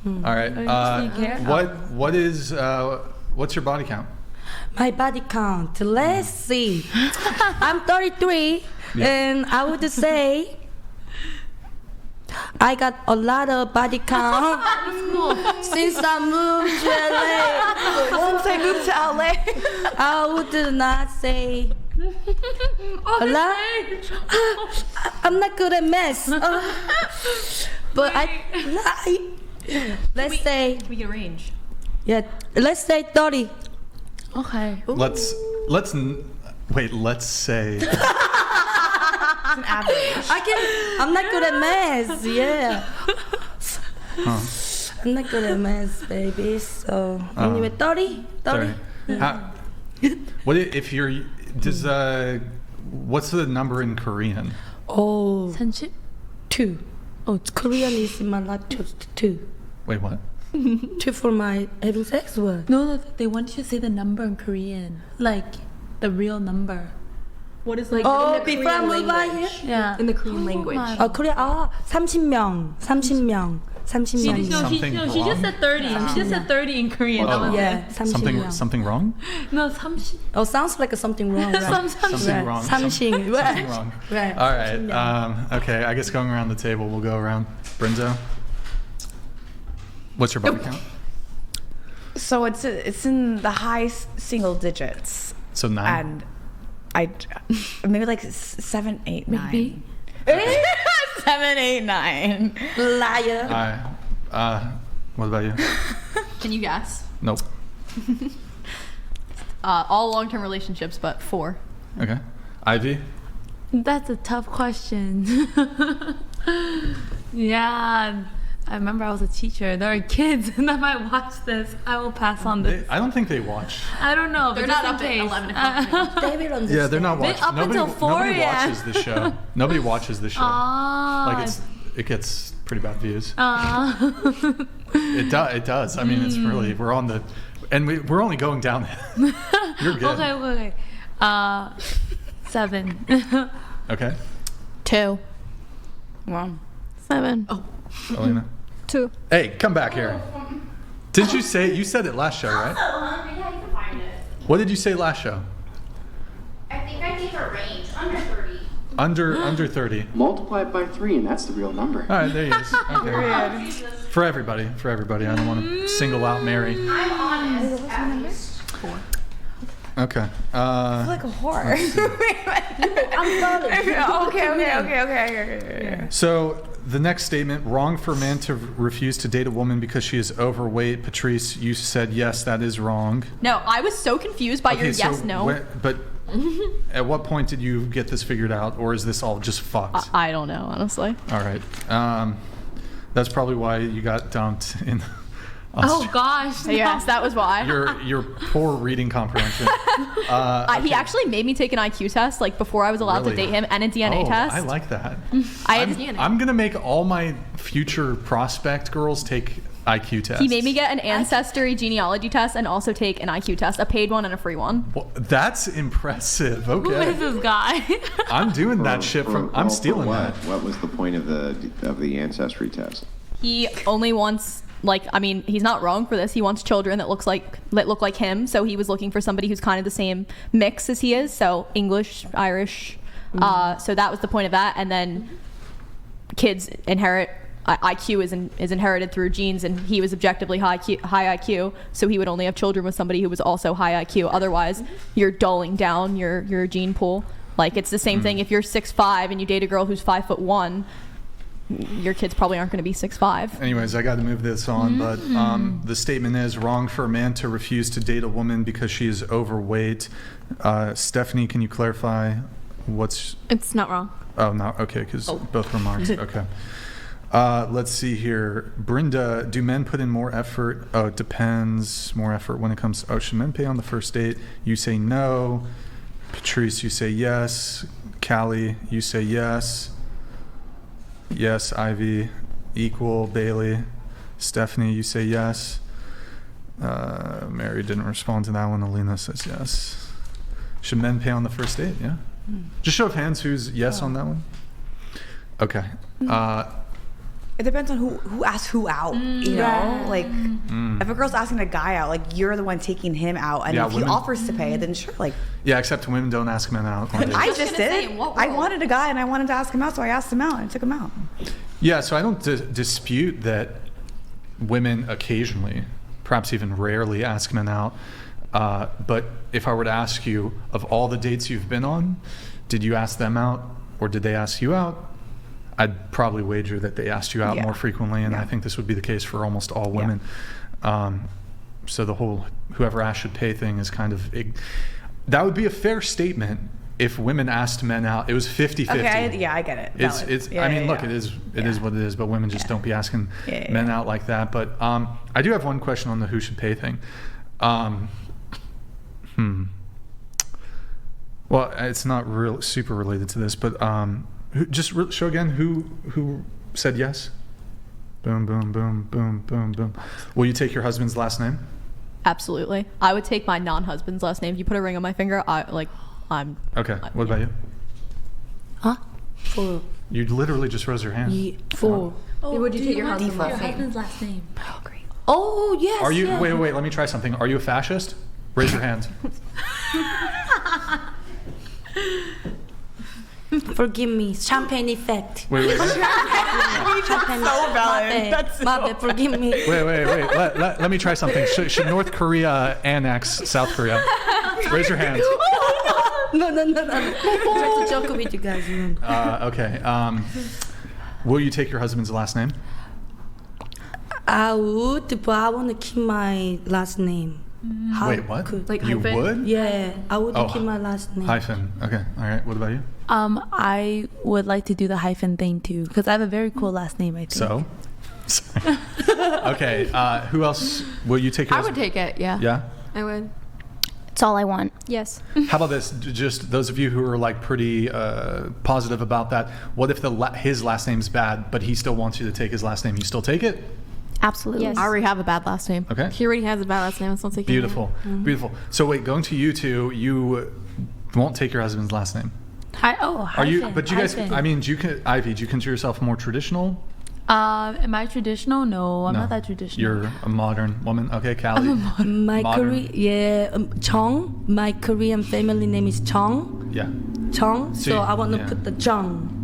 All right. What's your body count? My body count. Let's see. I'm 33, and I would say I got a lot of body count since I moved to LA. Since I moved to LA, I would not say a lot. I'm not good at math. But let's say. We get a range. Yeah, let's say 30. Okay. Let's say. it's an average. I'm not good at math. Yeah. Huh. I'm not good at math, baby. So anyway, 30. What if you're? What's the number in Korean? Oh, 2. Oh, Korean is in my life two. Wait, what? 2 for my having sex. What? No, they want you to say the number in Korean, like the real number. What is like Oh, in the before I Korean move by language? here? Yeah. In the Korean language. Korea. 30명. 30명. She just said 30. She just said 30 in Korean. Oh. Yeah, 30명. Something wrong? No, 30. Oh, sounds like something wrong, right? Something wrong. Something wrong. Right. All right. Okay. I guess going around the table, we'll go around. Brenda, what's your body count? So it's in the high single digits. So 9. And I maybe like 7, 8, 9. Maybe. 7, 8, 9. Liar. What about you? Can you guess? Nope. All long-term relationships, but 4. Okay. Ivy? That's a tough question. Yeah. I remember I was a teacher. There are kids that might watch this. I will pass on this. I don't think they watch. I don't know. They're but not just up in at case. 11 o'clock. They will understand. Yeah, they're not watching. Up until 4 Nobody a.m. watches the show. Nobody watches the show. Like it gets pretty bad views. It does. I mean, it's really we're on the, and we're only going down. You're good. Okay. 7. Okay. 2. Wow. 7. Oh. Elena. 2. Hey, come back here. Did you said it last show, right? Yeah, you can find it. What did you say last show? I think I gave a range under 30. Under 30. Multiply it by 3, and that's the real number. All right, there he is. Okay. For everybody. I don't want to single out Mary. I'm honest, at least. 4. Okay. Like a whore. Okay. So the next statement: wrong for a man to refuse to date a woman because she is overweight. Patrice, you said yes, that is wrong. No, I was so confused by your yes, no. But at what point did you get this figured out, or is this all just fucked? I don't know, honestly. All right. That's probably why you got dumped in. Oh gosh. Yes, that was why. Your poor reading comprehension. He actually made me take an IQ test like before I was allowed to date him, and a DNA test. I like that. I'm gonna make all my future prospect girls take IQ tests. He made me get an ancestry genealogy test and also take an IQ test, a paid one and a free one. Well, that's impressive. Okay. Who is this guy? I'm doing that shit I'm stealing that. What was the point of the ancestry test? He only wants, he's not wrong for this. He wants children that look like him. So he was looking for somebody who's kind of the same mix as he is. So English, Irish. So that was the point of that. And then kids inherit. IQ is inherited through genes, and he was objectively high IQ, so he would only have children with somebody who was also high IQ. Otherwise, you're dulling down your gene pool. Like, it's the same thing if you're 6'5" and you date a girl who's 5'1", your kids probably aren't going to be 6'5". Anyways, I got to move this on, but the statement is wrong for a man to refuse to date a woman because she is overweight. Stephanie, can you clarify what's... It's not wrong. Oh, no, okay, because both remarks. Okay. Let's see here. Brenda, do men put in more effort? Oh, it depends. More effort when it comes... Oh, should men pay on the first date? You say no. Patrice, you say yes. Callie, you say yes. Yes, Ivy. Equal. Bailey. Stephanie, you say yes. Mary didn't respond to that one. Alina says yes. Should men pay on the first date? Yeah. Just show of hands who's yes on that one. Okay. It depends on who asks who out, you know? Like, if a girl's asking a guy out, like, you're the one taking him out. And Yeah, if he women- offers to pay, then sure, like, Yeah, except women don't ask men out. on dates. I was just gonna did say, it. in what I world? wanted a guy and I wanted to ask him out, so I asked him out and I took him out. Yeah, so I don't dispute that women occasionally, perhaps even rarely, ask men out. But if I were to ask you, of all the dates you've been on, did you ask them out or did they ask you out? I'd probably wager that they asked you out Yeah. more frequently, and Yeah. I think this would be the case for almost all women. So the whole whoever asks should pay thing is kind of that would be a fair statement if women asked men out. It was 50-50. Okay, I get it. Valid. It's Yeah, I mean, yeah, look, yeah. it is what it is, but women just don't be asking Yeah, men yeah. out like that. But I do have one question on the who should pay thing. Well, it's not real super related to this, but show again who said yes. Boom, boom, boom, boom, boom, boom. Will you take your husband's last name? Absolutely. I would take my non-husband's last name. If you put a ring on my finger, I'm Okay. What about you? Huh? 4. You literally just rose your hand. 4. Would you take your husband's Default. last name? Oh, great. Oh, yes. Are you? yes. Wait. Let me try something. Are you a fascist? Raise your hand. Forgive me. Champagne effect. Wait. Champagne. So valid. My That's bad. My bad. Forgive me. Wait. Let me try something. Should North Korea annex South Korea? Raise your hand. No. I'm trying to joke with you guys. Okay. Will you take your husband's last name? I would, but I want to keep my last name. How Wait, what? could- Like You hyphen? would? Yeah, I would Oh, keep my last name. Hyphen. Okay. All right. What about you? I would like to do the hyphen thing too because I have a very cool last name. I think. So. Sorry. Okay. Who else? Will you take your? I would take it, yeah. Yeah. I would. It's all I want. Yes. How about this? Just those of you who are like pretty positive about that. What if his last name's bad, but he still wants you to take his last name? You still take it? Absolutely. Yes. I already have a bad last name. Okay. He already has a bad last name. Let's not take it. Beautiful. Beautiful. So wait, going to you two, you won't take your husband's last name. Are you? But you guys, I mean, Ivy, do you consider yourself more traditional? Am I traditional? No, I'm No. not that traditional. You're a modern woman. Okay, Callie. My Modern. Korean, yeah, Chong. My Korean family name is Chong. Yeah. Chong. So So I want to yeah. put the Chong.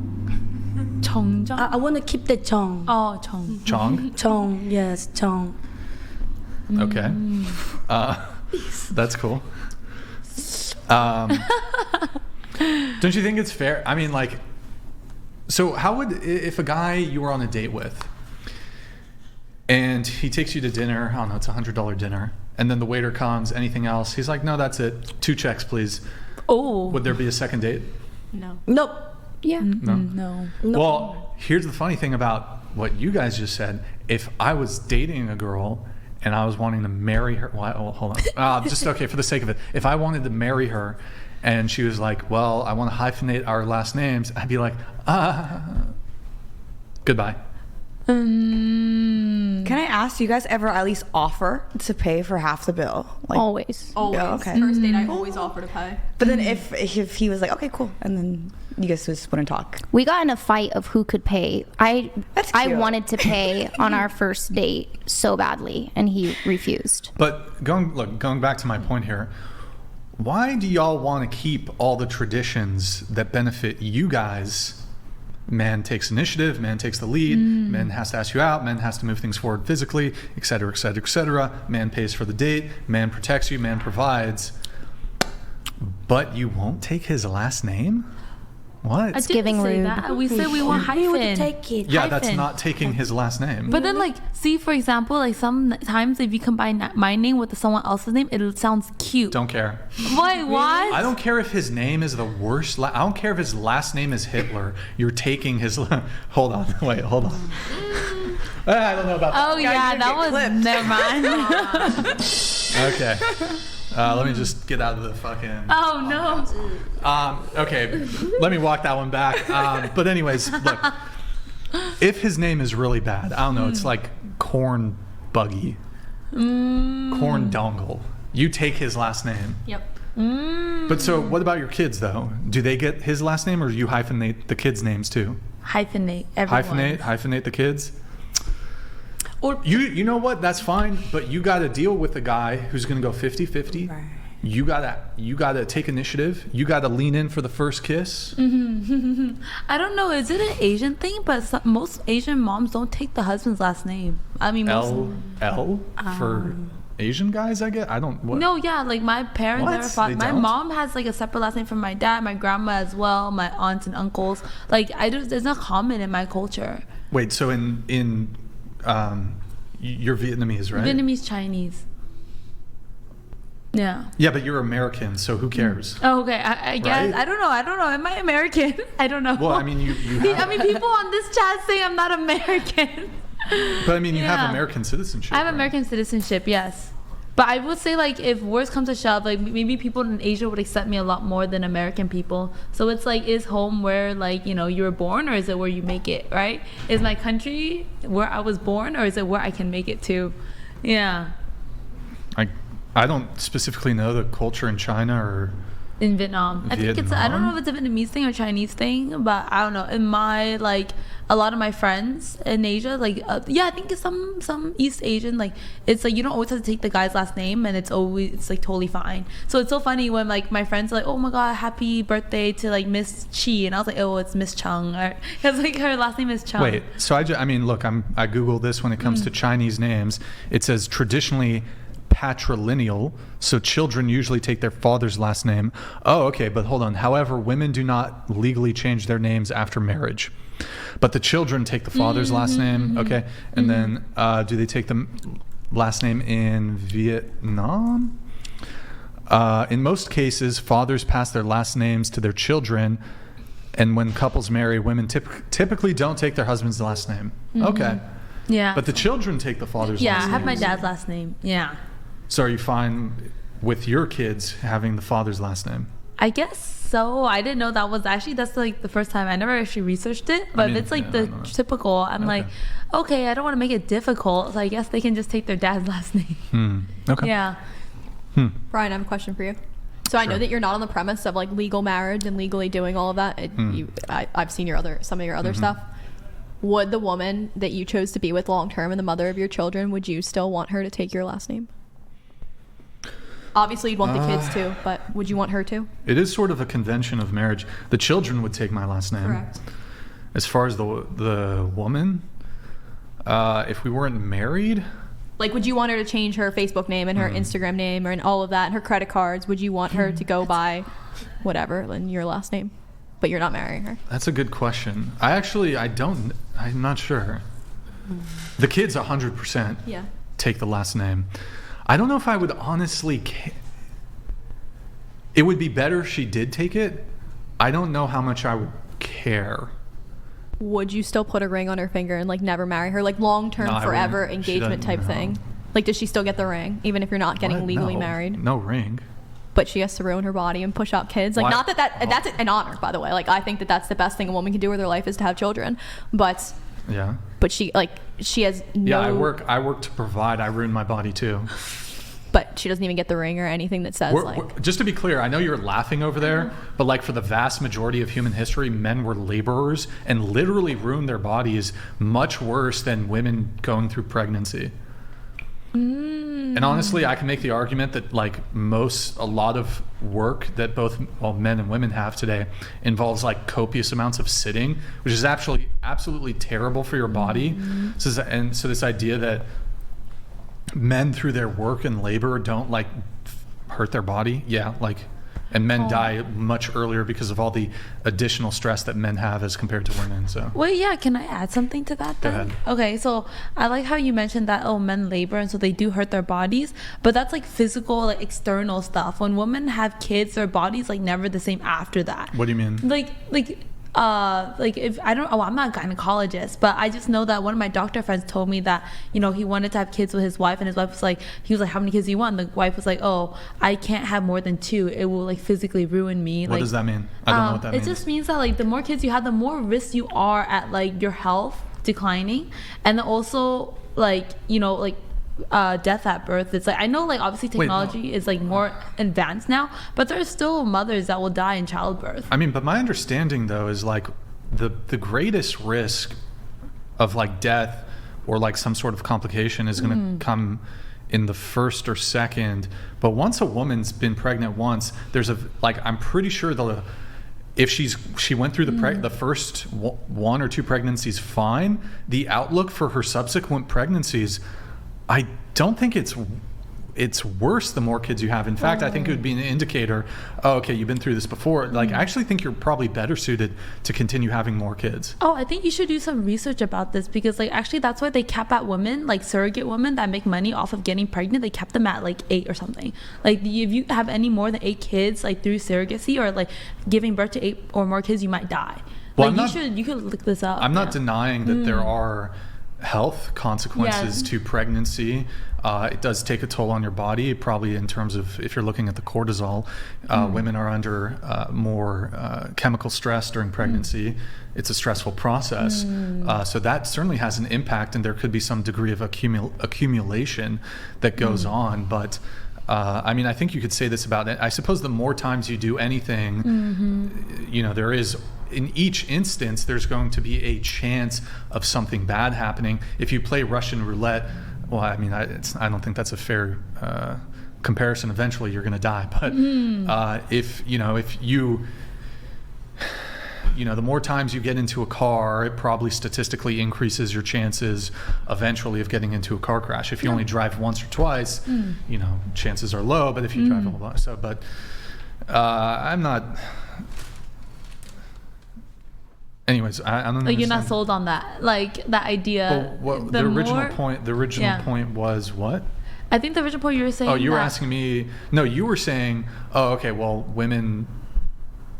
정정. I want to keep the Chong. 정. Chong. Chong. Yes, Chong. Okay. That's cool. Don't you think it's fair? I mean, like, so how would, if a guy you were on a date with and he takes you to dinner, I don't know, it's $100 dinner, and then the waiter comes, anything else? He's like, no, that's it. 2 checks, please. Oh. Would there be a second date? No. Nope. Yeah. No. No. Well, here's the funny thing about what you guys just said. If I was dating a girl and I was wanting to marry her, well, hold on. Just okay, for the sake of it. If I wanted to marry her and she was like, well, I want to hyphenate our last names, I'd be like, goodbye. Can I ask, do you guys ever at least offer to pay for half the bill? Like, Always. Always. Yeah, okay. First date, I always offer to pay. But then if he was like, okay, cool, and then you guys just wouldn't talk. We got in a fight of who could pay. I That's cute. wanted to pay on our first date so badly, and he refused. But going back to my point here, why do y'all want to keep all the traditions that benefit you guys? Man takes initiative, man takes the lead, man has to ask you out, man has to move things forward physically, et cetera, et cetera, et cetera. Man pays for the date, man protects you, man provides. But you won't take his last name? What? It's giving say rude. that. We said we want We would hyphen. take it. Yeah, that's hyphen. not taking his last name. But then, like, see, for example, like sometimes if you combine my name with someone else's name, it sounds cute. Don't care. Wait, what? I don't care if his name is the worst. I don't care if his last name is Hitler. You're taking his. Hold on. Wait, hold on. I don't know about that. Oh yeah, you're that was gonna get never mind. Okay. Let me just get out of the fucking. Oh no. Okay, let me walk that one back. But anyways, look, if his name is really bad, I don't know, it's like corn buggy, corn dongle. You take his last name. Yep. But so, what about your kids though? Do they get his last name, or do you hyphenate the kids' names too? hyphenate everyone. Hyphenate the kids. Or You know what? That's fine, but you got to deal with the guy who's going to go 50-50. Right. You gotta take initiative. You gotta lean in for the first kiss. I don't know. Is it an Asian thing? But most Asian moms don't take the husband's last name. I mean, most. L for Asian guys, I guess. I don't. What? No, yeah, like my parents What? never fought. They My don't? mom has like a separate last name from my dad, my grandma as well, my aunts and uncles. Like it's not common in my culture. Wait. So in you're Vietnamese, right? Vietnamese, Chinese. Yeah. Yeah, but you're American, so who cares? Oh, okay. I guess. Right? I don't know. Am I American? I don't know. Well, I mean, you have, I mean, people on this chat say I'm not American. but I mean, you have Yeah. American citizenship. I have right? American citizenship, yes. But I would say, like, if worse comes to shove, like, maybe people in Asia would accept me a lot more than American people. So it's like, is home where, like, you know, you were born, or is it where you make it, right? Is my country where I was born, or is it where I can make it to? Yeah. I don't specifically know the culture in China or In Vietnam. I think it's, I don't know Vietnam? if it's a Vietnamese thing or Chinese thing, but I don't know. In my, like, a lot of my friends in Asia, like, yeah, I think it's some East Asian, like, it's like you don't always have to take the guy's last name, and it's like totally fine. So it's so funny when, like, my friends are like, oh my god, happy birthday to, like, Miss Chi, and I was like, oh, it's Miss Chung, because, like, her last name is Chung. Wait, so I mean, look, I Googled this when it comes to Chinese names. It says traditionally patrilineal, so children usually take their father's last name. Oh, okay, but hold on. However, women do not legally change their names after marriage, but the children take the father's last name. Okay, and then do they take the last name in Vietnam? In most cases, fathers pass their last names to their children, and when couples marry, women typically don't take their husband's last name. Okay. Yeah. But the children take the father's yeah, last I name. have my dad's last name. Yeah. So are you fine with your kids having the father's last name? I guess so. I didn't know that was actually, that's like the first time. I never actually researched it, but mean, if it's like yeah, I the don't know. typical, I'm like, okay, I don't want to make it difficult, so I guess they can just take their dad's last name. Okay. Yeah. Brian, I have a question for you. So I know Sure. that you're not on the premise of like legal marriage and legally doing all of that. I've seen some of your other stuff. Would the woman that you chose to be with long term and the mother of your children, would you still want her to take your last name? Obviously, you'd want the kids too, but would you want her to? It is sort of a convention of marriage. The children would take my last name. Correct. As far as the woman, if we weren't married, Like, would you want her to change her Facebook name and her Instagram name and all of that and her credit cards? Would you want her to go by whatever in your last name, but you're not marrying her? that's a good question. I'm not sure. The kids 100% Yeah. take the last name. I don't know if I would honestly it would be better if she did take it. I don't know how much I would care. Would you still put a ring on her finger and like never marry her, like long term, No, I forever wouldn't. She engagement doesn't type know. thing? Like, does she still get the ring even if you're not getting What? legally No. married? No ring. But she has to ruin her body and push out kids. Like, Why? not that's an honor, by the way. Like, I think that that's the best thing a woman can do with her life is to have children. But Yeah. she has no. Yeah, I work to provide. I ruin my body too. But she doesn't even get the ring or anything that says Just to be clear, I know you're laughing over there, but like for the vast majority of human history, men were laborers and literally ruined their bodies much worse than women going through pregnancy. And honestly, I can make the argument that like a lot of work that both men and women have today involves like copious amounts of sitting, which is absolutely terrible for your body. So this idea that men through their work and labor don't like hurt their body, and men die much earlier because of all the additional stress that men have as compared to women. So Wait, yeah, can I add something to that then? Go ahead. Okay, so I like how you mentioned that, men labor and so they do hurt their bodies, but that's like physical, like external stuff. When women have kids, their body's like never the same after that. what do you mean? Like if I don't, I'm not a gynecologist, but I just know that one of my doctor friends told me that, he wanted to have kids with his wife, and his wife was like, how many kids do you want? And the wife was like, oh, I can't have more than 2. It will like physically ruin me. What does that mean? I don't know what that means. It just means that like the more kids you have, the more risk you are at like your health declining, and then also like death at birth. It's like, I know like obviously technology is like more advanced now, but there's still mothers that will die in childbirth. I mean, but my understanding though is like the greatest risk of like death or like some sort of complication is going to come in the first or second. But once a woman's been pregnant once, there's I'm pretty sure if she went through the first one or two pregnancies fine, the outlook for her subsequent pregnancies, I don't think it's worse the more kids you have. In fact, I think it would be an indicator, okay, you've been through this before. Like, I actually think you're probably better suited to continue having more kids. Oh, I think you should do some research about this, because like actually that's why they cap at women, like surrogate women that make money off of getting pregnant. They cap them at like 8 or something. Like if you have any more than 8 kids like through surrogacy or like giving birth to 8 or more kids, you might die. Well, like you could look this up. I'm not denying that there are health consequences to pregnancy. It does take a toll on your body, probably in terms of if you're looking at the cortisol. Women are under more chemical stress during pregnancy. It's a stressful process. So that certainly has an impact, and there could be some degree of accumulation that goes on. But I mean, I think you could say this about it. I suppose the more times you do anything, you know, there is, in each instance, there's going to be a chance of something bad happening. If you play Russian roulette, well, I mean, I don't think that's a fair comparison. Eventually, you're going to die. But if you the more times you get into a car, it probably statistically increases your chances eventually of getting into a car crash. If you only drive once or twice, chances are low. But if you drive a lot, I'm not. Anyways, I don't understand. You're not sold on that, like that idea. Well, the original point was what? I think the original point you were saying. Oh, you were asking me. No, you were saying. Oh, okay. Well, women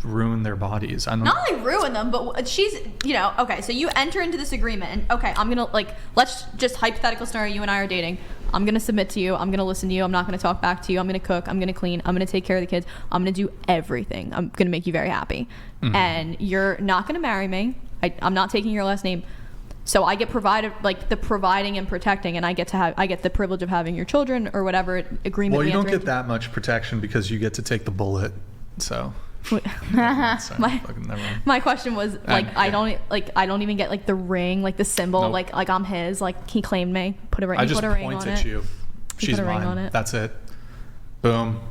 ruin their bodies. I don't. Not only ruin them, but she's. Okay. So you enter into this agreement, and okay, I'm gonna let's just hypothetical scenario. You and I are dating. I'm gonna submit to you. I'm gonna listen to you. I'm not gonna talk back to you. I'm gonna cook. I'm gonna clean. I'm gonna take care of the kids. I'm gonna do everything. I'm gonna make you very happy. And you're not gonna marry me. I'm not taking your last name. So I get provided the providing and protecting, and I get the privilege of having your children or whatever agreement. Well, you don't get that much protection because you get to take the bullet. So. My question was I don't even get the ring, the symbol, nope. I'm his, he claimed me, put a ring. I just put a ring point on at it. you. She's put a ring mine. on it. That's it. Boom.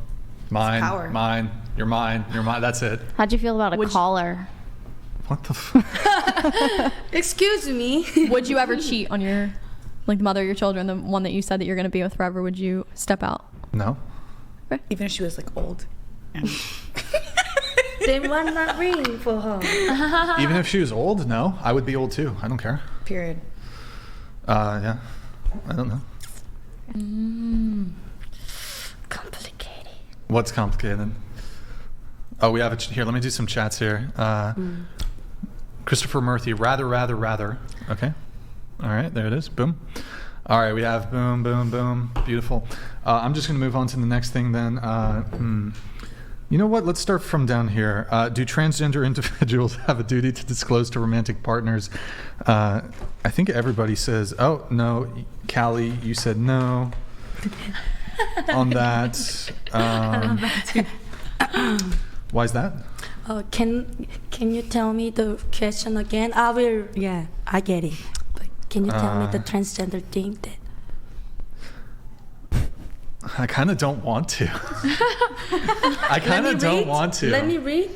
Mine. Power. Mine. You're mine. You're mine. That's it. How'd you feel about a collar? What the? Excuse me. Would you ever cheat on your the mother of your children, the one that you said that you're going to be with forever? Would you step out? No. Even if she was old. Then why not ring for her? Even if she was old, no. I would be old too. I don't care. Period. Yeah. I don't know. Complicated. What's complicated? Oh, we have it here. Let me do some chats here. Christopher Murphy, rather. Okay. All right, there it is. Boom. All right, we have boom, boom, boom. Beautiful. I'm just going to move on to the next thing then. You know what? Let's start from down here. Do transgender individuals have a duty to disclose to romantic partners? I think everybody says, oh, no. Callie, you said no on that. I love that too. Why is that? Can you tell me the question again? I will. Yeah, I get it. But can you tell me the transgender thing? I kind of don't want to. I kind of don't want to. Let me read.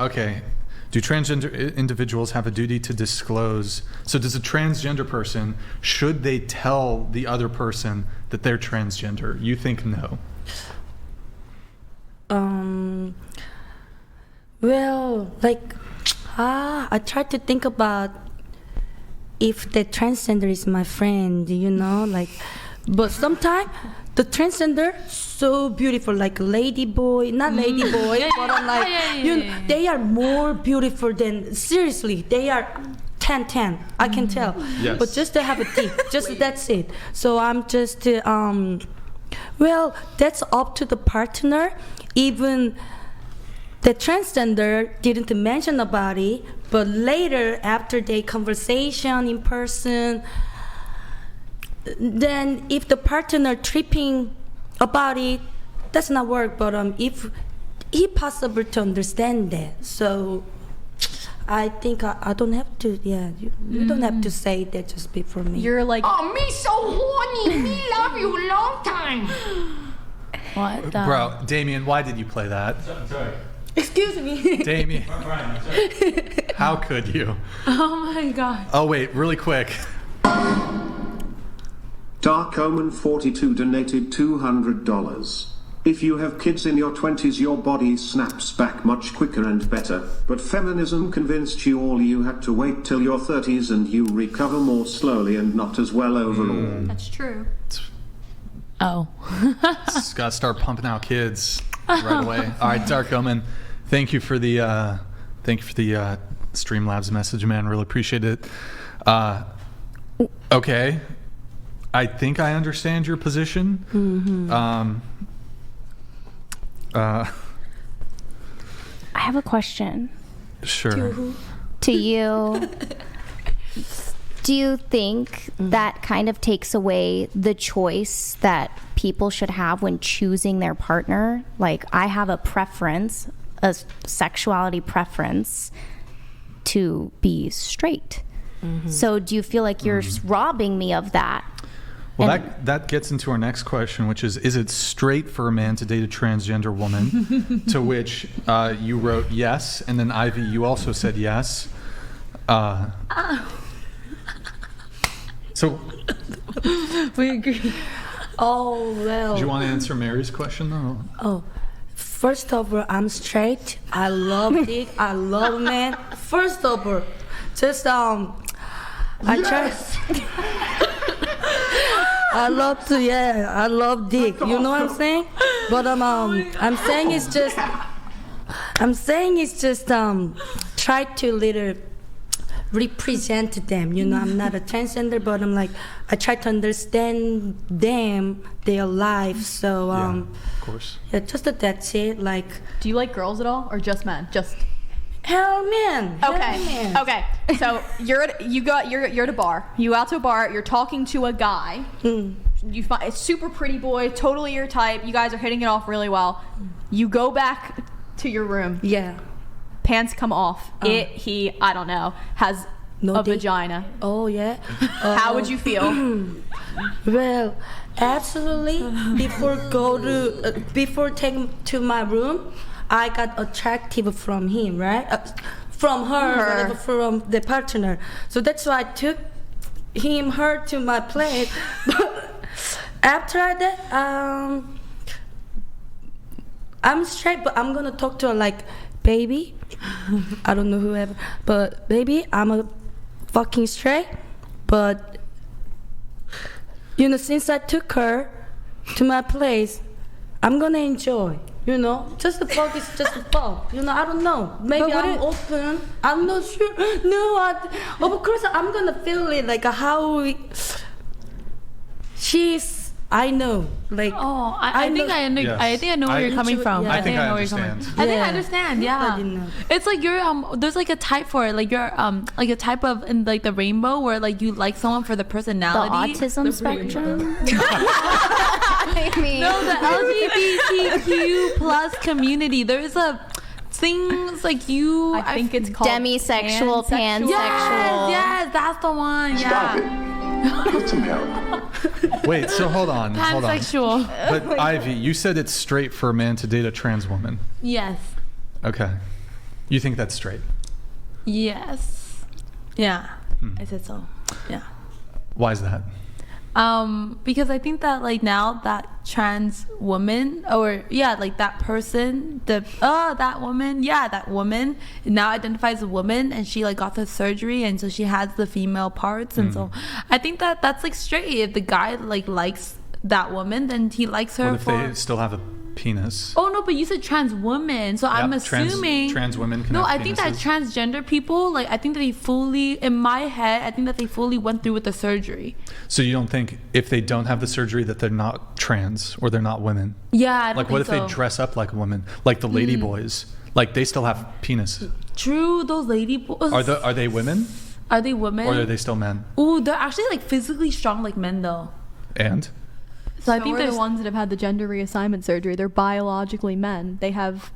Okay. Do transgender individuals have a duty to disclose? So does a transgender person, should they tell the other person that they're transgender? You think no? Well, I tried to think about if the transgender is my friend, but sometimes the transgender so beautiful, like lady boy, not lady boy, but I'm they are more beautiful than, seriously, they are 10/10, I can tell. Yes. But just to have a dick, that's it. So I'm just, well, that's up to the partner. Even the transgender didn't mention about it, but later, after the conversation in person, then if the partner tripping about it, that's not work. But if he possible to understand that. So I think I don't have to. Yeah, you don't have to say that just before me. You're like, Oh, me so horny. Me love you long time. What the? Bro, Damien, why did you play that? Sorry. Excuse me. Damien, Brian, sorry. how could you? Oh my god. Oh, wait, really quick. Dark Omen 42 donated $200. If you have kids in your 20s, your body snaps back much quicker and better, but feminism convinced you all you had to wait till your 30s and you recover more slowly and not as well overall. that's true. Oh. Just gotta start pumping out kids right away. All right, Dark Omen, thank you for the Streamlabs message, man. Really appreciate it. Okay, I think I understand your position. I have a question Sure. to you. Do you think that kind of takes away the choice that people should have when choosing their partner? Like, I have a preference, a sexuality preference to be straight. So do you feel like you're robbing me of that? Well, that gets into our next question, which is it straight for a man to date a transgender woman? To which you wrote yes, and then Ivy, you also said yes. So, We agree. Oh well. do you want to answer Mary's question though? Oh, first of all, I'm straight. I love dick. I love men. First of all, just I try. I love to, yeah. I love dick. You know what I'm saying? But I'm saying it's just try to little represent them. You know, I'm not a transgender, but I'm like I try to understand them, their life. So Yeah, of course. yeah, just that's it. Like Do you like girls at all, or just men? Just hell, man. Hell, okay. man. Okay. So you're at a bar. You go out to a bar. You're talking to a guy. You find a super pretty boy, totally your type. You guys are hitting it off really well. You go back to your room. Yeah. Pants come off. He, I don't know, has No a dick? vagina. Oh yeah. How would you feel? Well, absolutely. Before taking to my room, I got attractive from him, right? From her, whatever, from the partner. So that's why I took her to my place. But after that, I'm straight, but I'm gonna talk to her like, baby. I don't know whoever, but baby, I'm a fucking straight, but you know, since I took her to my place, I'm gonna enjoy. You know, just the fuck is just the fuck. You know, I don't know. Maybe I'm open. I'm not sure. No, of course I'm gonna feel it like she's. I know, like. Oh, I think I know. Yes. I think I know where you're coming from. Yeah. I think I know where you're coming understand. from. I think I Yeah. understand. I Yeah, didn't know. it's like you're there's like a type for it. Like you're like a type of in like the rainbow where like you like someone for the The personality. autism spectrum? I mean, No, the LGBTQ plus community. There's a things like you. I think it's called Demisexual, pansexual. Yes, that's the one. Stop Yeah. it. Get some help. Wait, so hold on. Pansexual. But Ivy, you said it's straight for a man to date a trans woman. Yes. Okay. You think that's straight? Yes. Yeah. I said so. Yeah. Why is that? Because I think that like now that trans woman like that person, that woman now identifies as a woman, and she like got the surgery, and so she has the female parts, and so I think that that's like straight. If the guy like likes that woman, then he likes her What if for. they still have a penis? Oh no, but you said trans woman, so I'm assuming trans women can No, have I think that penises? transgender people, like I think that they fully, in my head, I think that they fully went through with the surgery. So you don't think if they don't have the surgery that they're not trans or they're not women? Yeah, I don't Like what if think they so. dress up like a woman, like the lady boys? Like they still have penis. True, those lady boys. Are they women Are they women? or are they still men? Ooh, they're actually like physically strong like men though. And So I I think think there's the ones that have had the gender reassignment surgery, they're biologically men. They have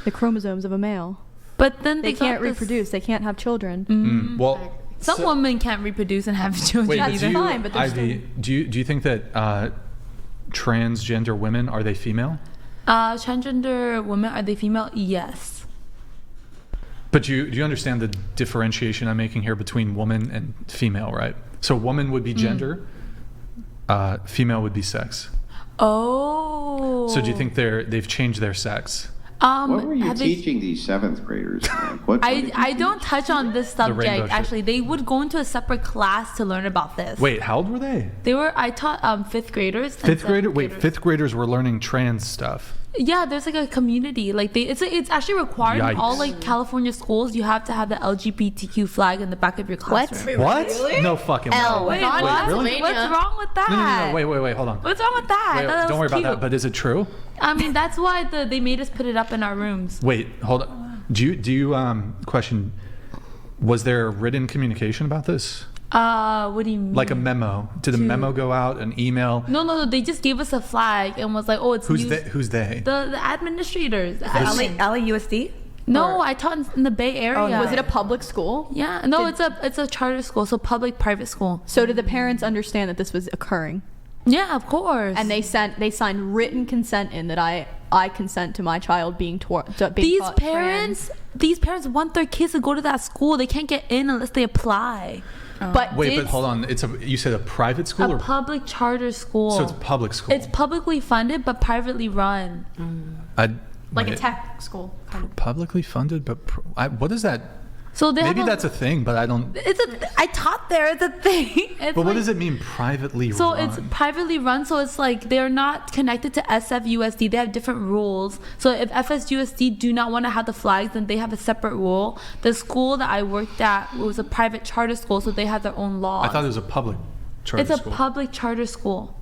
The chromosomes of a male. But then They got can't this- reproduce. They can't have children. Well, Some women can't reproduce and have children wait, That's do you, fine, but they're Ivy, do you think that transgender women, are they female? Transgender women, are they female? Yes. But do you understand the differentiation I'm making here between woman and female, right? So woman would be gender, female would be sex. Oh. So do you think they've changed their sex? What were you have they- teaching these seventh graders? Like, what did you I don't teach? touch on this rainbow subject. shit. Actually, they would go into a separate class to learn about this. Wait, how old were they? I taught 5th graders. and Fifth grader? 7th Wait, graders. 5th graders were learning trans stuff. Yeah, there's like a community. Like it's actually required in all Yikes. like California schools. You have to have the LGBTQ flag in the back of your classroom. What? No fucking way. Wait, Not what? Pennsylvania. What's wrong with that? No, wait, hold on. What's wrong with that? Wait, That don't worry was about that, cute. but is it true? I mean, that's why they made us put it up in our rooms. Wait, hold on. Do you question, was there written communication about this? What do you mean? Like a memo? Did a memo go out, an email? No. They just gave us a flag and was like, "Oh, it's Who's used- they? Who's they? The administrators." LAUSD? No, I taught in the Bay Area. Was it a public school? Yeah, no, it's a charter school, so public private school. So did the parents understand that this was occurring? Yeah, of course. And they signed written consent in that I consent to my child being taught. these parents want their kids to go to that school. They can't get in unless they apply. But Wait, but hold on. You said a private school A or public charter school. so it's public school? It's publicly funded but privately run. like a wait, tech school kind of. publicly funded, but what is that? So they Maybe have that's a thing, but I don't. I taught there. It's a thing. It's But what like- does it mean, privately So run? it's privately run, so it's like they're not connected to SFUSD. They have different rules. So if FSUSD do not want to have the flags, then they have a separate rule. The school that I worked at was a private charter school, so they have their own laws. I thought it was a public charter It's a school. public charter school.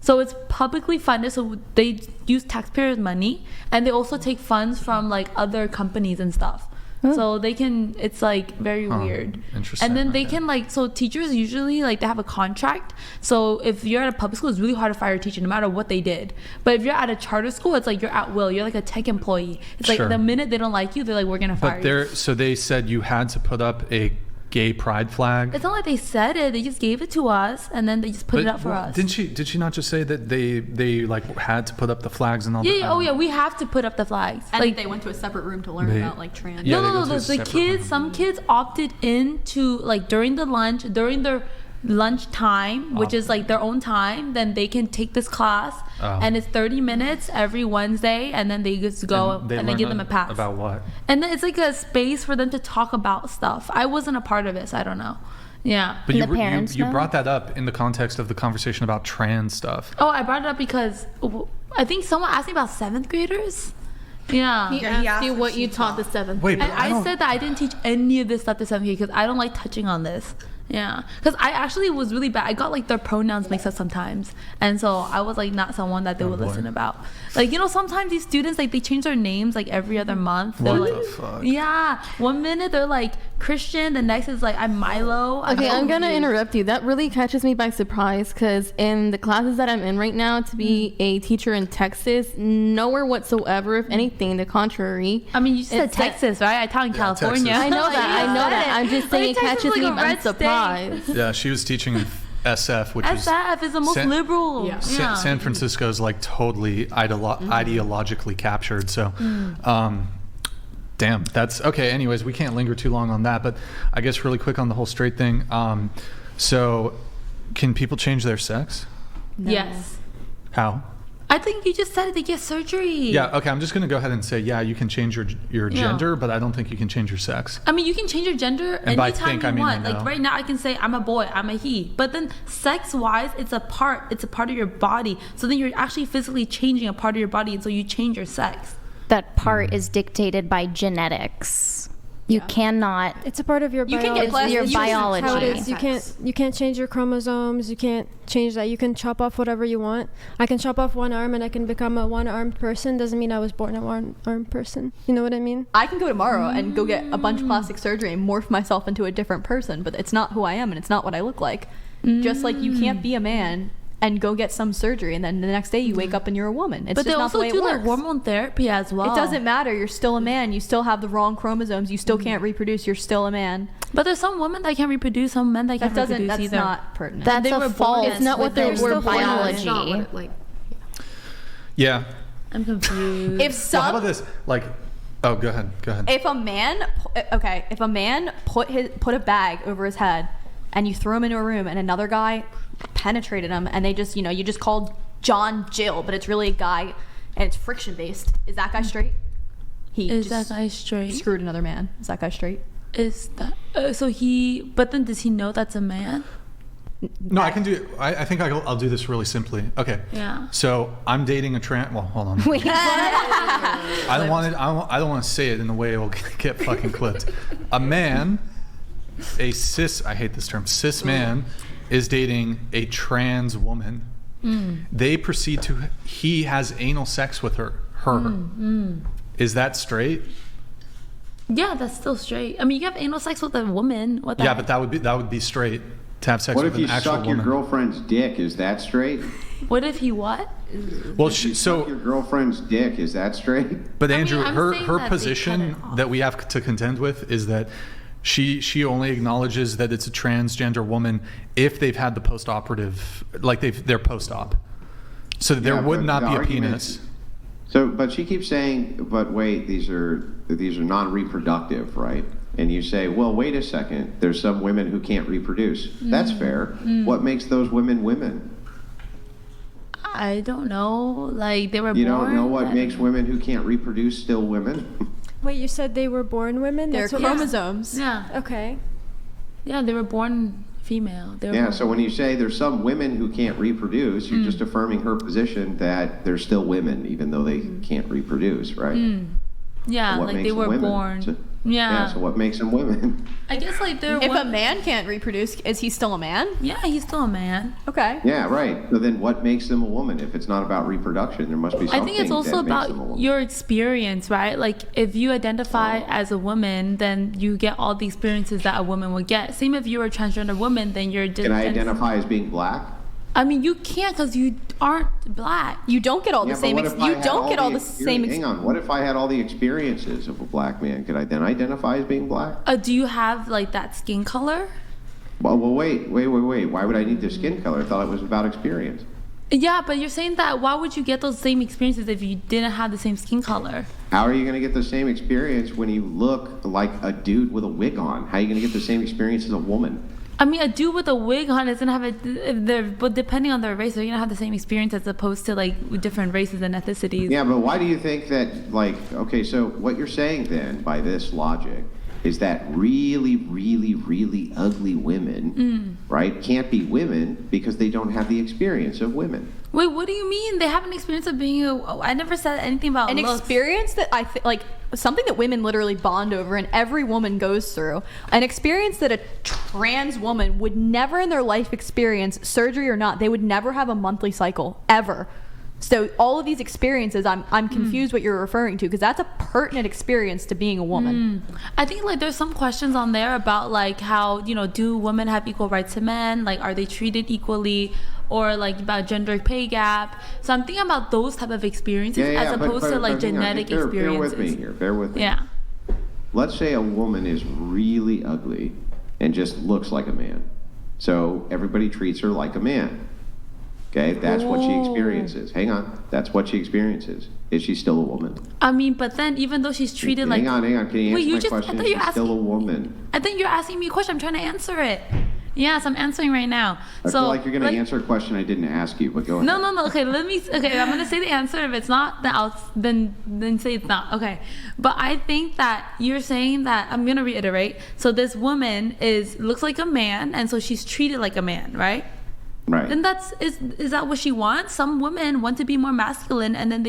So it's publicly funded, so they use taxpayers' money, and they also take funds from like other companies and stuff. So they can, it's like very weird. Interesting, And then they okay. can like, so teachers usually like they have a contract. So if you're at a public school, it's really hard to fire a teacher no matter what they did. But if you're at a charter school, it's like you're at will. You're like a tech employee. It's like Sure. the minute they don't like you, they're like, we're going to fire you. So they said you had to put up a gay pride flag. It's not like they said it. They just gave it to us and then they just put it up for us. Did she not just say that they like had to put up the flags and all that? Yeah, oh yeah, we have to put up the flags. And like they went to a separate room to learn They- about like trans. Yeah, they no, go to a the separate kids, room. some kids opted in to like during their lunch time, which is like their own time, then they can take this class Oh. and it's 30 minutes every Wednesday and then they just go and they learn give them a pass. About what? And then it's like a space for them to talk about stuff. I wasn't a part of it, so I don't know. Yeah. But The parents you know? brought that up in the context of the conversation about trans stuff. Oh, I brought it up because I think someone asked me about 7th graders. Yeah. He asked you what you taught the 7th. Wait, but And I said that I didn't teach any of this stuff to 7th grade because I don't like touching on this. Yeah, because I actually was really bad. I got like their pronouns mixed up sometimes, and so I was like not someone that they would boy. listen about. Like sometimes these students like they change their names like every other month. They're What like, the fuck? yeah, one minute they're like Christian, the next is like I'm Milo. Okay, I'm gonna confused. interrupt you. That really catches me by surprise because in the classes that I'm in right now, to be a teacher in Texas, nowhere whatsoever. If anything, the contrary. I mean, you said It's that- Texas, right? I taught in California. Texas. I know that. I know that. I'm just saying it Texas is catches like me a by red surprise. Yeah, she was teaching in SF, which is SF is the most San- liberal. Yeah. San Francisco's like totally ideologically captured. So, damn, that's okay. Anyways, we can't linger too long on that. But I guess really quick on the whole straight thing. So, can people change their sex? Yes. How? I think you just said it. They get surgery. Yeah. Okay. I'm just gonna go ahead and say, yeah, you can change your Yeah. gender, but I don't think you can change your sex. I mean, you can change your gender And by anytime think, you I mean I want. Like know. right now, I can say I'm a boy, I'm a he. But then, sex-wise, it's a part of your body. So then you're actually physically changing a part of your body, and so you change your sex. That part is dictated by genetics. You cannot. It's a part of your You can get biology. your plastic- you can- biology. How it is. You can't change your chromosomes. You can't change that. You can chop off whatever you want. I can chop off one arm and I can become a one-armed person. Doesn't mean I was born a one-armed person. You know what I mean? I can go tomorrow and go get a bunch of plastic surgery and morph myself into a different person, but it's not who I am and it's not what I look like. Just like you can't be a man and go get some surgery, and then the next day you wake up and you're a woman. It's But just they not the also way do it like works. hormone therapy as well. It doesn't matter. You're still a man. You still have the wrong chromosomes. You still can't reproduce. You're still a man. But there's some women that can't reproduce, some men that can't reproduce That's either. not pertinent. That's They a were born fault. against It's not what They're their still word born against. biology. It's not what it, like, Yeah. I'm confused. If Well, how about some, this? Like, oh, go ahead. if a man, if a man put a bag over his head, and you threw him into a room, and another guy penetrated him, and they just, you just called John Jill, but it's really a guy, and it's friction based. Is that guy straight? Is that guy straight? Screwed another man. Is that guy straight? Is that but then does he know that's a man? No, I can do. I think I'll do this really simply. Okay. Yeah. So I'm dating a trans. Well, hold on. Wait, I don't want to say it in the way it will get fucking clipped. A man, a cis. I hate this term. Cis man is dating a trans woman. They proceed to. He has anal sex with her. Is that straight? Yeah, that's still straight. I mean, you have anal sex with a woman. What the Yeah, heck? but that would be straight to have sex What with if an you actual suck your woman. girlfriend's dick? Is that straight? What if he what? Well, Suck so your girlfriend's dick. Is that straight? but I mean, Andrew, I'm her saying her that they position cut it off. that we have to contend with is that she only acknowledges that it's a transgender woman if they've had the post-operative, like they're post-op. So there Yeah, would but not the be a argument- penis. So, but she keeps saying, but wait, these are non-reproductive, right? And you say, well, wait a second. There's some women who can't reproduce. That's fair. What makes those women women? I don't know. Like they were You born. don't know what I makes don't know. women who can't reproduce still women? wait, you said they were born women? Their That's what chromosomes. Yeah, Okay. yeah, they were born female. They were Yeah, born- so when you say there's some women who can't reproduce, you're just affirming her position that they're still women, even though they can't reproduce, right? yeah, What like makes they them were women? born. So- yeah. So what makes them women? I guess like they're. If a man can't reproduce, is he still a man? Yeah, he's still a man. Okay. Yeah, right. So then what makes them a woman? If it's not about reproduction, there must be I something think it's also that makes them a about woman. your experience, right? Like if you identify as a woman, then you get all the experiences that a woman would get. Same if you're a transgender woman, then you're. Can I identify as being black? I mean, you can't because you aren't black. You don't get all the Yeah, but same. what if I You had don't get all the experience- same. Hang on. What if I had all the experiences of a black man? Could I then identify as being black? Do you have like that skin color? Well, wait. Why would I need the skin color? I thought it was about experience. Yeah, but you're saying that why would you get those same experiences if you didn't have the same skin color? How are you going to get the same experience when you look like a dude with a wig on? How are you going to get the same experience as a woman? I mean, a dude with a wig on isn't have but depending on their race, they're gonna have the same experience as opposed to like with different races and ethnicities. Yeah, but why do you think that, like, okay, so what you're saying then, by this logic, is that really, really, really ugly women, right, can't be women because they don't have the experience of women. Wait, what do you mean? They have an experience of being I never said anything about An looks. experience that I think, like, something that women literally bond over and every woman goes through. An experience that a trans woman would never in their life experience, surgery or not. They would never have a monthly cycle, ever. So all of these experiences, I'm confused what you're referring to, because that's a pertinent experience to being a woman. I think like there's some questions on there about like how, do women have equal rights to men? Like, are they treated equally? Or like about gender pay gap. So I'm thinking about those type of experiences as opposed to like genetic experiences. Bear with me. Yeah. Let's say a woman is really ugly and just looks like a man. So everybody treats her like a man. Okay, that's what she experiences. Hang on, that's what she experiences. Is she still a woman? I mean, but then even though she's treated like... Hang on. Can you answer my question? I thought Is you she still a woman? I think you're asking me a question. I'm trying to answer it. Yes, I'm answering right now. I feel like you're going to answer a question I didn't ask you, but go ahead. No. Okay, I'm going to say the answer. If it's not, then say it's not. Okay. But I think that you're saying that, I'm going to reiterate. So this woman looks like a man, and so she's treated like a man, right? Right. Then is that what she wants? Some women want to be more masculine, and then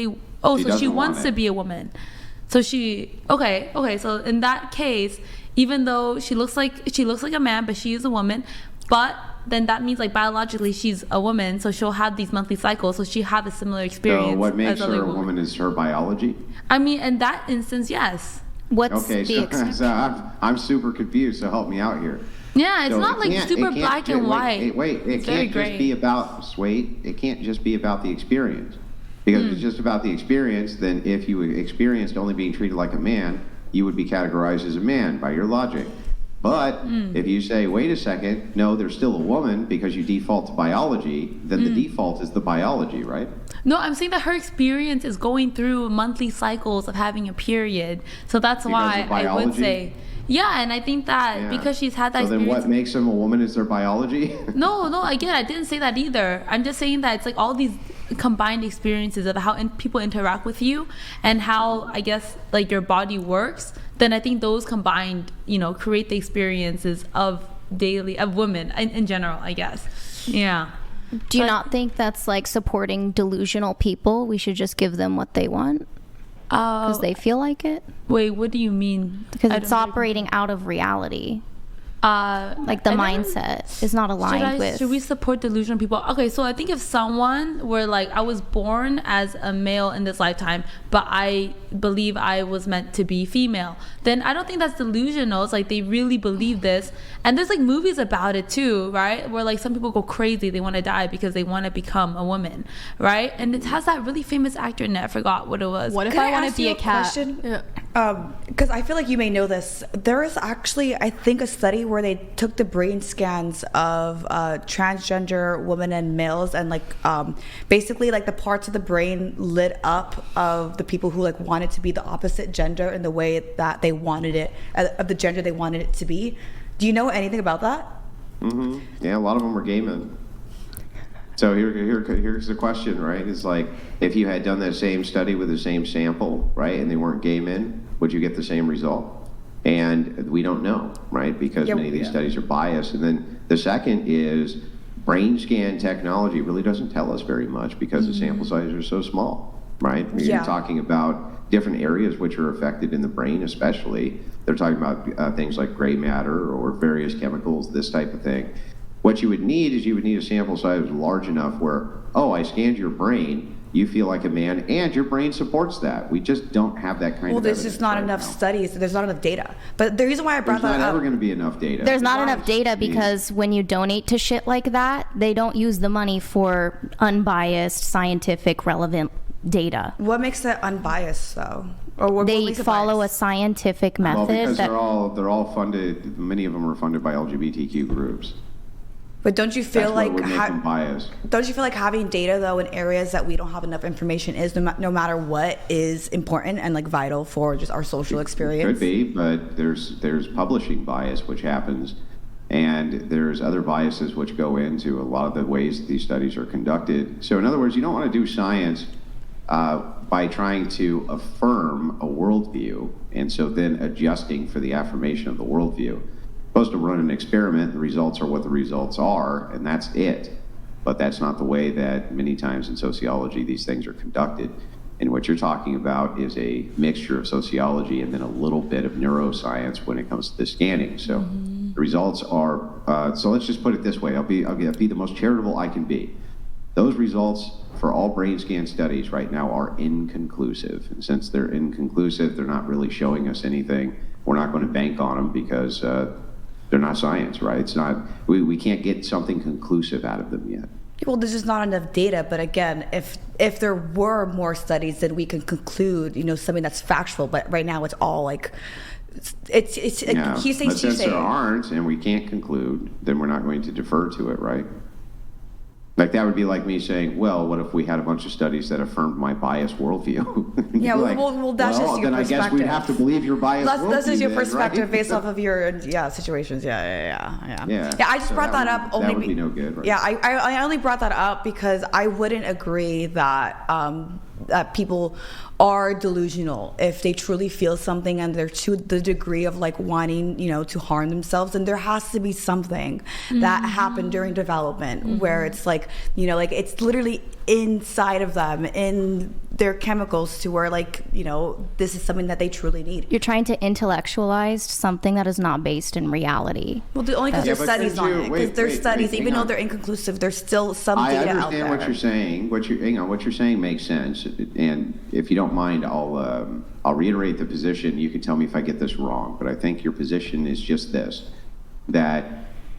she wants to be a woman. So okay. So in that case, even though she looks like a man, but she is a woman, but then that means like biologically she's a woman, so she'll have these monthly cycles, so she have a similar experience. So what makes as her other a woman is her biology? I mean, in that instance, yes. What's Okay, the so I'm super confused, so help me out here. Yeah, it's So not it like can't- super it can't black ju- and white. Wait, it It's very can't just gray. be about it can't just be about the experience. Because if it's just about the experience, then if you experienced only being treated like a man, you would be categorized as a man by your logic. But if you say, wait a second, no, there's still a woman because you default to biology, then the default is the biology, right? No, I'm saying that her experience is going through monthly cycles of having a period. So that's Because why of I would biology? say, yeah, and I think that Yeah. because she's had that So then experience. what makes them a woman is their biology? No, again, I didn't say that either. I'm just saying that it's like all these combined experiences of how people interact with you and how, I guess, like your body works. Then I think those combined, create the experiences of women in general, I guess. Yeah. Do you not think that's like supporting delusional people? We should just give them what they want because they feel like it? Wait, what do you mean? Because it's operating out of reality. Like the mindset is not aligned with. Should we support delusional people? Okay, so I think if someone were like, I was born as a male in this lifetime, but I believe I was meant to be female, then I don't think that's delusional. It's like they really believe this. And there's like movies about it too, right? Where like some people go crazy, they want to die because they want to become a woman, right? And it has that really famous actor in it. I forgot what it was. What if Can I want ask to be you a cat? question? Because I feel like you may know this. There is actually, I think, a study where they took the brain scans of transgender women and males, and like basically like the parts of the brain lit up of the people who like wanted to be the opposite gender in the way that they wanted it, of the gender they wanted it to be. Do you know anything about that? Mm-hmm. Yeah, a lot of them were gay men. So here's the question, right? It's like, if you had done that same study with the same sample, right, and they weren't gay men, would you get the same result? And we don't know, right? Because many of these studies are biased. And then the second is brain scan technology really doesn't tell us very much because the sample sizes are so small, right? You're talking about different areas which are affected in the brain, especially. They're talking about things like gray matter or various chemicals, this type of thing. What you would need is a sample size large enough where, I scanned your brain, you feel like a man, and your brain supports that. We just don't have that kind of Well, there's evidence just not right enough now. studies. There's not enough data. But the reason why I brought There's that not up. ever going to be enough data. There's not enough data because when you donate to shit like that, they don't use the money for unbiased, scientific, relevant data. What makes it unbiased, though? Or what They makes it follow biased? a scientific Well, method. because that, they're all funded. Many of them are funded by LGBTQ groups. But don't you feel That's like what would make them biased. don't you feel like having data though in areas that we don't have enough information is no matter what is important and like vital for just our social experience? Could be, but there's publishing bias which happens, and there's other biases which go into a lot of the ways that these studies are conducted. So in other words, you don't want to do science by trying to affirm a worldview, and so then adjusting for the affirmation of the worldview. Supposed to run an experiment, the results are what the results are, and that's it. But that's not the way that many times in sociology these things are conducted. And what you're talking about is a mixture of sociology and then a little bit of neuroscience when it comes to the scanning. So the results are, so let's just put it this way, I'll be the most charitable I can be. Those results for all brain scan studies right now are inconclusive. And since they're inconclusive, they're not really showing us anything. We're not going to bank on them because they're not science, right? It's not, we can't get something conclusive out of them yet. Well, there's just not enough data. But again, if there were more studies, then we can conclude, something that's factual. But right now, it's all like, it's Yeah, he say, but she since say. there aren't and we can't conclude, then we're not going to defer to it, right? Like that would be like me saying, well, what if we had a bunch of studies that affirmed my biased worldview? Yeah, well, that's just your then perspective. I guess we'd have to believe your biased worldview. That's just your then, perspective right? based off of your situations. Yeah. Yeah. I just brought that up only. That would be no good, right? Yeah, I only brought that up because I wouldn't agree that that people are delusional if they truly feel something and they're to the degree of like wanting to harm themselves. And there has to be something that happened during development where it's like like it's literally inside of them in their chemicals to where like this is something that they truly need. you're trying to intellectualize something that is not based in reality. Well, only because Yeah, there's but studies couldn't on you- it. wait, Because there's wait, studies, hang even though on. they're inconclusive, there's still some I data out there. understand what you're saying. What you're saying makes sense. And if you don't mind, I'll reiterate the position. You can tell me if I get this wrong, but I think your position is just this. that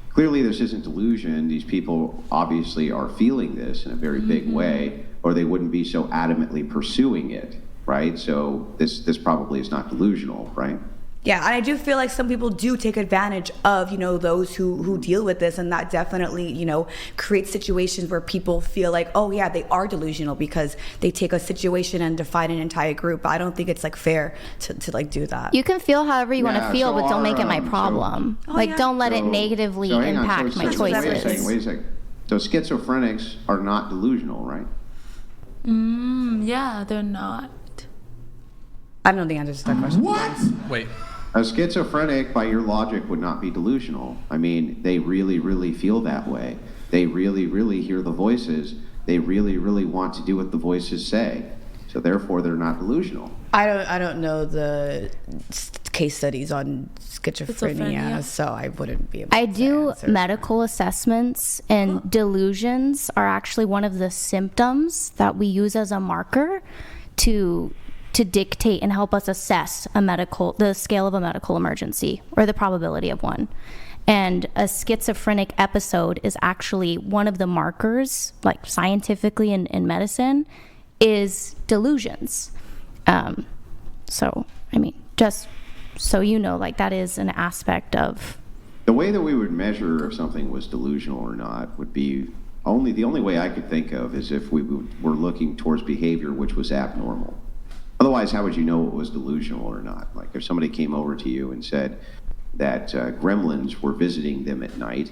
clearly this isn't delusion. These people obviously are feeling this in a very big way, or they wouldn't be so adamantly pursuing it, right? So this probably is not delusional, right? Yeah, and I do feel like some people do take advantage of, those who deal with this, and that definitely, creates situations where people feel like, oh yeah, they are delusional because they take a situation and define an entire group. But I don't think it's like fair to like do that. You can feel however you want to feel, but don't make it my so- problem. don't let it negatively hang on. impact my choices. Wait a second. So schizophrenics are not delusional, right? Yeah, they're not. I don't know the answer to that question. What? Wait. A schizophrenic, by your logic, would not be delusional. I mean, they really, really feel that way. They really, really hear the voices. They really, really want to do what the voices say. So therefore, they're not delusional. I don't know the case studies on schizophrenia, so I wouldn't be able to do answer. medical assessments, and delusions are actually one of the symptoms that we use as a marker to dictate and help us assess the scale of a medical emergency or the probability of one. And a schizophrenic episode is actually one of the markers, like scientifically in medicine, is delusions. So, I mean, just so you know, like that is an aspect of. The way that we would measure if something was delusional or not would be the only way I could think of is if we were looking towards behavior which was abnormal. Otherwise, how would you know it was delusional or not? Like if somebody came over to you and said that gremlins were visiting them at night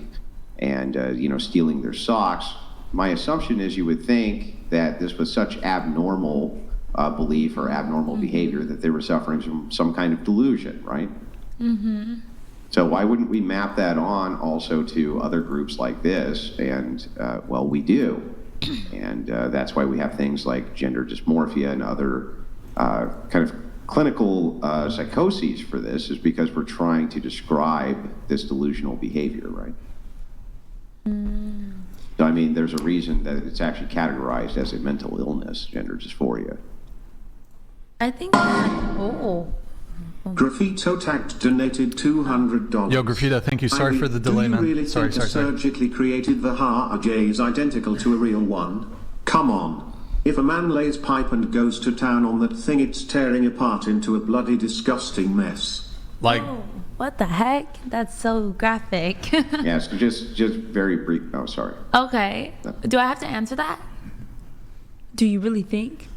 and, stealing their socks, my assumption is you would think that this was such abnormal belief or abnormal behavior that they were suffering from some kind of delusion, right? Mm-hmm. So why wouldn't we map that on also to other groups like this? And, we do. And that's why we have things like gender dysmorphia and other kind of clinical psychoses for this, is because we're trying to describe this delusional behavior, right? So, I mean, there's a reason that it's actually categorized as a mental illness, gender dysphoria. I think. Graffito tagged donated $200. Yo, Graffito, thank you. Sorry for the delay, man. Do you really Sorry. think the surgically created Vaha is identical to a real one? Come on. If a man lays pipe and goes to town on that thing, it's tearing apart into a bloody, disgusting mess. Like, What the heck? That's so graphic. Yeah, so just very brief. Oh, sorry. Okay. Do I have to answer that? Do you really think?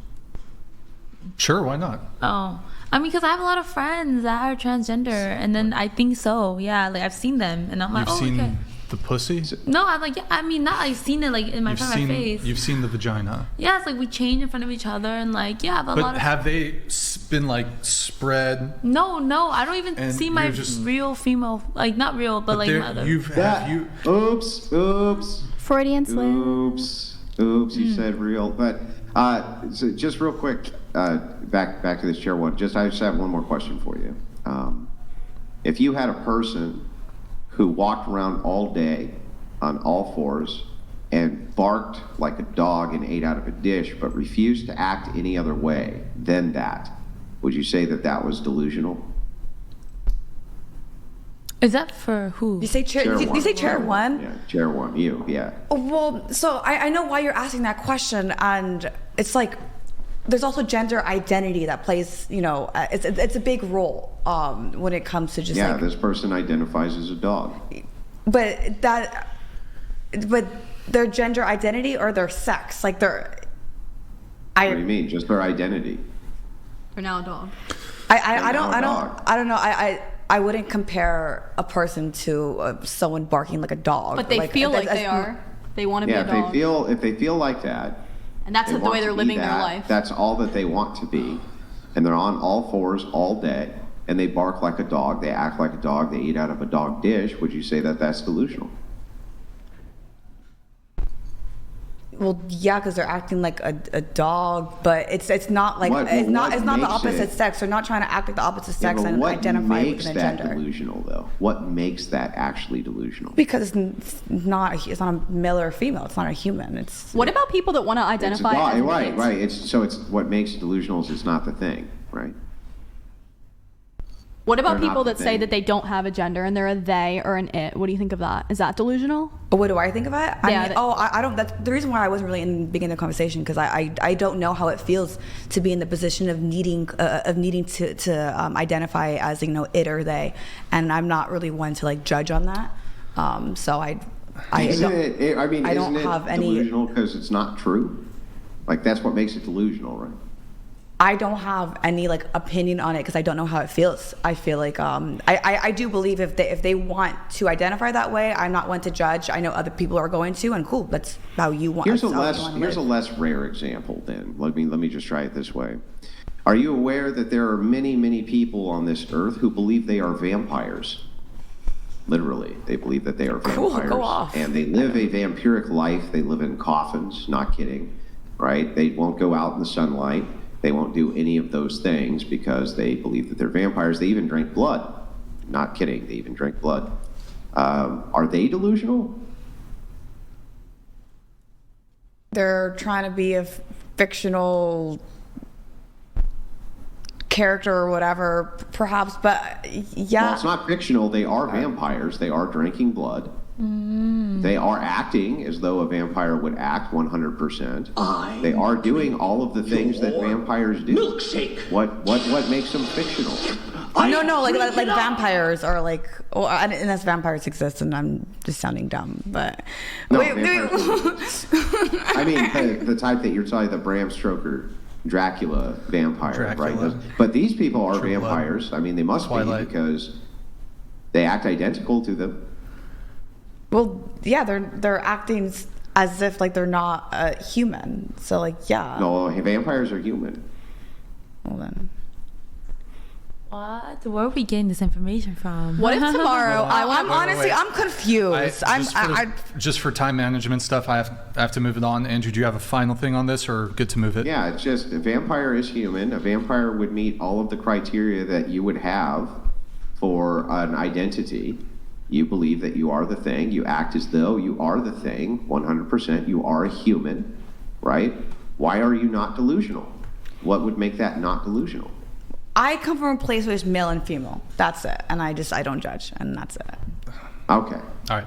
sure, why not? Oh, I mean, because I have a lot of friends that are transgender, and then I think so. Yeah, like I've seen them, and I'm like, You've oh, seen okay. the pussy? No, I'm like, yeah, I mean, not like seen it like in my front of my face. You've seen the vagina. Yeah, it's like we change in front of each other, and like, yeah, I have a lot But of. have they been like spread? No, I don't even And see my you're just- real female, like not real, but like there- mother. Oops. Freudian slip. Oops, you said real. But so just real quick, back to this chair one. I just have one more question for you. If you had a person who walked around all day on all fours and barked like a dog and ate out of a dish, but refused to act any other way than that, would you say that that was delusional? Is that for who? You say chair one. you say chair one? Yeah, chair one. You, yeah. Well, so I know why you're asking that question, and it's like there's also gender identity that plays, it's a big role when it comes to just Yeah, this person identifies as a dog. but their gender identity or their sex, like What do you mean? Just their identity. For now, a dog. I don't know. I wouldn't compare a person to someone barking like a dog. But they feel like they are. They want to be a dog. If they feel like that, and that's they the want way to they're be living their that, life. That's all that they want to be, and they're on all fours all day, and they bark like a dog. They act like a dog. They eat out of a dog dish. Would you say that that's delusional? Well, yeah, because they're acting like a dog, but it's not like it's not the opposite sex. They're not trying to act like the opposite sex Yeah, but and what identify makes within a that gender. delusional, though? What makes that actually delusional? Because it's not a male or a female. It's not a human. It's What about people that want to identify It's a as dog, males? right. It's what makes it delusional is it's not the thing, right? What about They're people not that the say thing. that they don't have a gender and they're a they or an it? What do you think of that? Is that delusional? What do I think of it? Yeah, I don't. That's the reason why I wasn't really in the beginning of the conversation, because I don't know how it feels to be in the position of needing to identify as, you know, it or they, and I'm not really one to like judge on that. So I Isn't it? I mean, I don't isn't it have any- delusional because it's not true? Like that's what makes it delusional, right? I don't have any like opinion on it because I don't know how it feels. I feel like I do believe if they want to identify that way, I'm not one to judge. I know other people are going to, and cool, that's how you want. Here's a that's how you wanna less live. rare example. Then let me just try it this way. Are you aware that there are many people on this earth who believe they are vampires? Literally, they believe that they are Cool, vampires, go off. and they live a vampiric life. They live in coffins. Not kidding, right? They won't go out in the sunlight. They won't do any of those things because they believe that they're vampires. They even drink blood. Not kidding. They even drink blood. Are they delusional? They're trying to be a fictional character or whatever, perhaps, but yeah. Well, it's not fictional. They are vampires. They are drinking blood. They are acting as though a vampire would act 100%. They are doing all of the things that vampires do. Milkshake. What makes them fictional? No, like vampires are like, well, unless vampires exist, and I'm just sounding dumb, but No, wait. I mean, the type that you're talking, the Bram Stoker Dracula vampire, Dracula. right? But these people are True Blood. vampires. I mean, they must Twilight. be because they act identical to them. Well, yeah, they're acting as if like they're not human. So like, yeah. No, vampires are human. Well then. What? Where are we getting this information from? What if tomorrow I'm honestly, wait. I'm confused. Just for time management stuff, I have to move it on. Andrew, do you have a final thing on this, or good to move it? Yeah, it's just a vampire is human. A vampire would meet all of the criteria that you would have for an identity. You believe that you are the thing. You act as though you are the thing. 100%. You are a human, right? Why are you not delusional? What would make that not delusional? I come from a place where it's male and female. That's it, and I don't judge, and that's it. Okay. All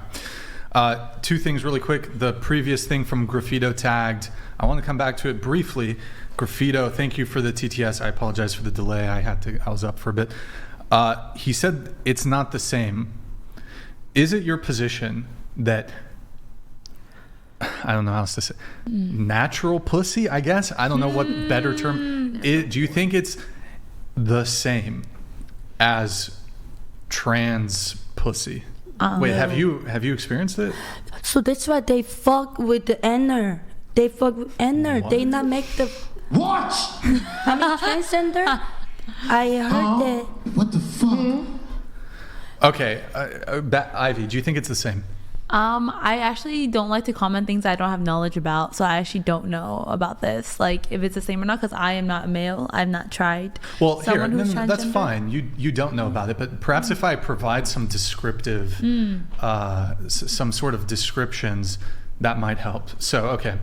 right. Two things really quick. The previous thing from Graffito tagged, I want to come back to it briefly. Graffito, thank you for the TTS. I apologize for the delay. I was up for a bit. He said it's not the same. Is it your position that, I don't know how else to say, natural pussy, I guess? I don't know what better term. Do you think it's the same as trans pussy? Wait, have you experienced it? So that's why they fuck with the inner. They fuck with inner. What? They not make the. What? I mean transgender. I heard that. What the fuck? Okay, Ivy, do you think it's the same? I actually don't like to comment things I don't have knowledge about, so I actually don't know about this, like if it's the same or not, because I am not a male. I've not tried. Well, Someone here, who's no, that's transgender? fine. You don't know about it, but perhaps if I provide some descriptive, some sort of descriptions, that might help. So, okay.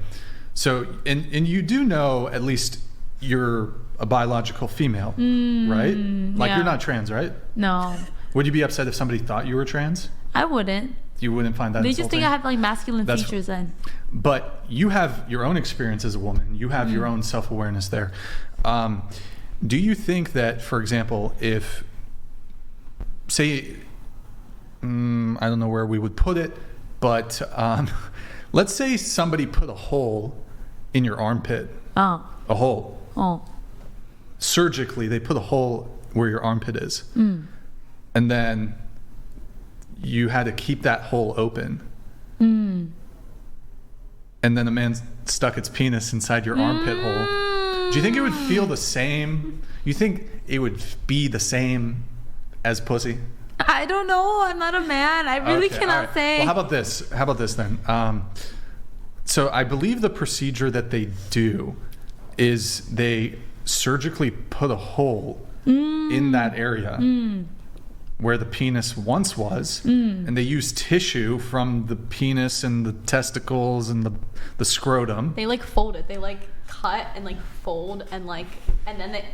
So, and you do know at least you're a biological female, right? Like yeah. you're not trans, right? No, Would you be upset if somebody thought you were trans? I wouldn't. You wouldn't find that They insulting? just think I have like masculine That's- features then. But you have your own experience as a woman. You have your own self-awareness there. Do you think that, for example, if, say, I don't know where we would put it, but let's say somebody put a hole in your armpit. Oh. A hole. Oh. Surgically, they put a hole where your armpit is. And then you had to keep that hole open. And then a man stuck its penis inside your armpit hole. Do you think it would feel the same? You think it would be the same as pussy? I don't know. I'm not a man. I really Okay, cannot all right. say. Well, how about this then? So I believe the procedure that they do is they surgically put a hole in that area where the penis once was, and they use tissue from the penis and the testicles and the scrotum. They like fold it. They like cut and like fold and like, and then they,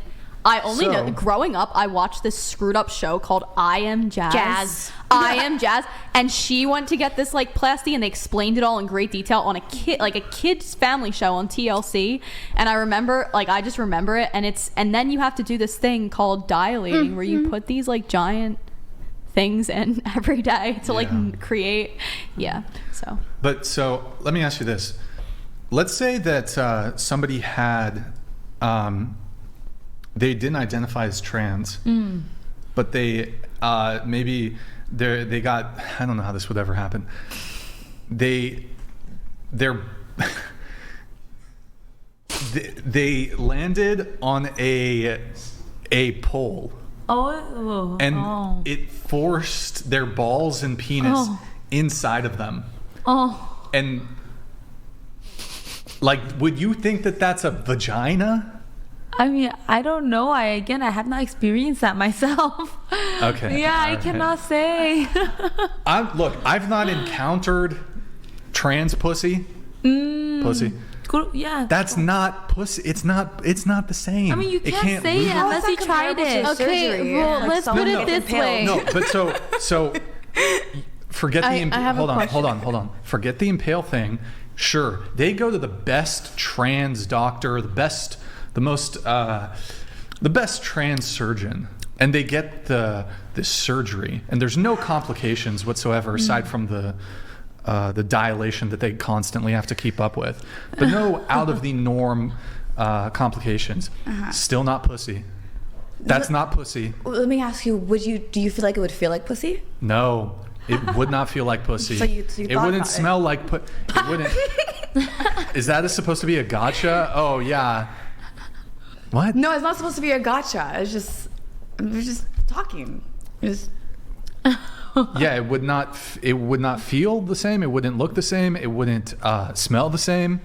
I only So- know, growing up, I watched this screwed up show called I Am Jazz. Jazz. I Am Jazz. And she went to get this like plasty, and they explained it all in great detail on a kid's family show on TLC. And I remember, like, I just remember it. And then you have to do this thing called dilating, where you put these like giant things in every day to like create. Yeah. So let me ask you this. Let's say that somebody had, they didn't identify as trans, but they maybe they got, I don't know how this would ever happen. They landed on a pole. And it forced their balls and penis inside of them. And like, would you think that that's a vagina? I mean, I don't know. I have not experienced that myself. Okay. Yeah, I cannot say. I've not encountered trans pussy. Pussy. Yeah. That's not pussy. It's not the same. I mean, you can't say it unless you tried it. Okay, well, let's put it this way. No, but so forget the I have a hold on. Forget the impale thing. Sure, they go to the best trans doctor, the best trans surgeon, and they get this surgery, and there's no complications whatsoever aside from the dilation that they constantly have to keep up with, but no out of the norm complications. Still not pussy. That's not pussy. Let me ask you, do you feel like it would feel like pussy? No, it would not feel like pussy. So you it thought wouldn't about smell like it wouldn't. Is that supposed to be a gotcha? Oh yeah. What? No, it's not supposed to be a gotcha. We're just talking. Yeah, it would not feel the same. It wouldn't look the same. It wouldn't smell the same.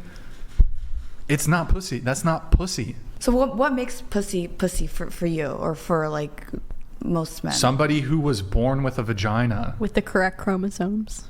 It's not pussy. That's not pussy. So what makes pussy for you, or for like most men? Somebody who was born with a vagina. with the correct chromosomes.